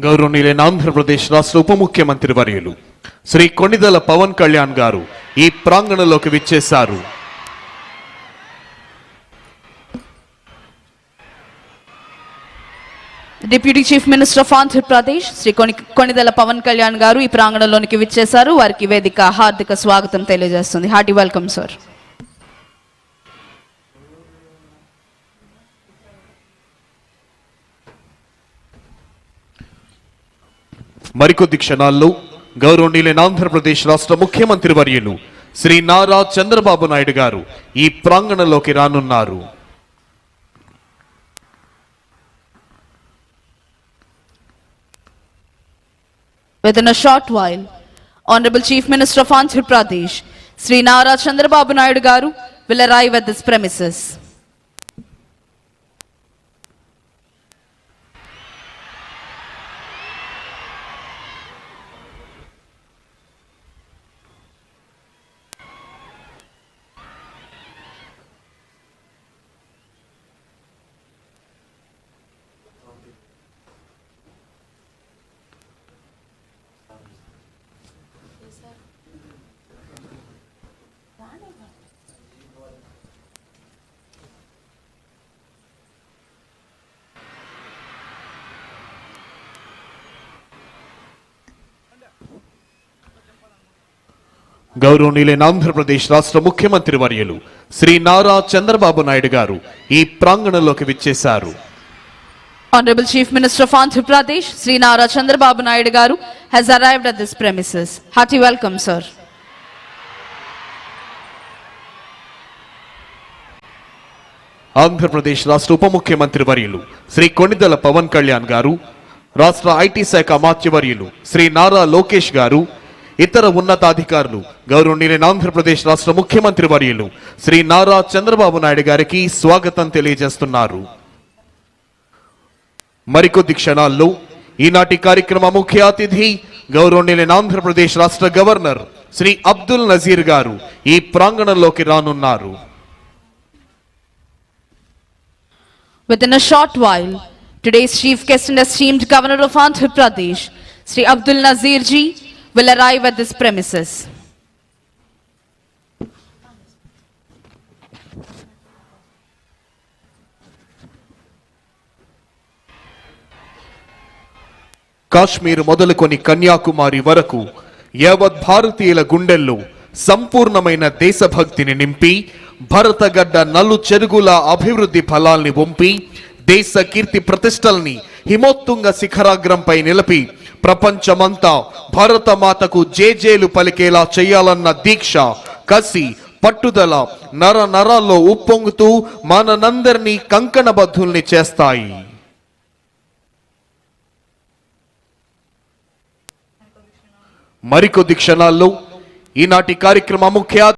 గౌరవనీయులైన ఆంధ్రప్రదేశ్ రాష్ట్ర ఉప ముఖ్యమంత్రి వర్యులు శ్రీ కొణిదెల పవన్ కళ్యాణ్ గారు ఈ ప్రాంగణంలోకి విచ్చేశారు. Deputy chief minister of Andhra Pradesh Shri Konidela Pawan Kalyan గారు ఈ ప్రాంగణంలోనికి విచ్చేశారు. వారికి వేదిక హార్దిక స్వాగతం తెలియజేస్తుంది. Hearty welcome sir. మరికొద్ది క్షణాల్లో గౌరవనీయులైన ఆంధ్రప్రదేశ్ రాష్ట్ర ముఖ్యమంత్రి వర్యులు శ్రీ నారా చంద్రబాబు నాయుడు గారు ఈ ప్రాంగణంలోకి రానున్నారు. Within a short while, Honorable Chief Minister of Andhra Pradesh, Sri Nara Chandrababu Naidu Garu, will arrive at this premises. గౌరవనీయులైన ఆంధ్రప్రదేశ్ రాష్ట్ర ముఖ్యమంత్రి వర్యులు శ్రీ నారా చంద్రబాబు నాయుడు గారు ఈ ప్రాంగణంలోకి విచ్చేశారు. Honorable Chief Minister of Andhra Pradesh, Sri Nara Chandrababu Naidu Garu, has arrived at this premises. Hearty welcome, sir. Andhra Pradesh రాష్ట్ర ఉప ముఖ్యమంత్రి వర్యులు శ్రీ కొణిదెల పవన్ కళ్యాణ్ గారు, రాష్ట్ర ఐటీ శాఖ అమాత్యవర్యులు శ్రీ నారా లోకేష్ గారు, ఇతర ఉన్నతాధికారులు గౌరవనీయులైన ఆంధ్రప్రదేశ్ రాష్ట్ర ముఖ్యమంత్రి వర్యులు శ్రీ నారా చంద్రబాబు నాయుడు గారికి స్వాగతం తెలియజేస్తున్నారు. మరికొద్ది క్షణాల్లో ఈనాటి కార్యక్రమ ముఖ్య అతిథి గౌరవనీయులైన ఆంధ్రప్రదేశ్ రాష్ట్ర గవర్నర్ శ్రీ అబ్దుల్ నజీర్ గారు ఈ ప్రాంగణంలోకి రానున్నారు. Within a short while, today's chief guest and esteemed Governor of Andhra Pradesh, Sri Abdul Nazir ji, will arrive at this premises. Kashmir మొదలుకొని కన్యాకుమారి వరకు యావత్ భారతీయుల గుండెల్లో సంపూర్ణమైన దేశభక్తిని నింపి భరతగడ్డ నలు చెరుగుల అభివృద్ధి ఫలాల్ని వంపి దేశ కీర్తి ప్రతిష్టల్ని హిమోత్తుంగ శిఖరాగ్రంపై నిలిపి ప్రపంచమంతా భారతమాతకు జేజేలు పలికేలా చేయాలన్న దీక్ష, కసి, పట్టుదల నర నరాల్లో ఉప్పొంగుతూ మనందరినీ కంకణబద్ధుల్ని చేస్తాయి. మరికొద్ది క్షణాల్లో ఈనాటి కార్యక్రమ ముఖ్య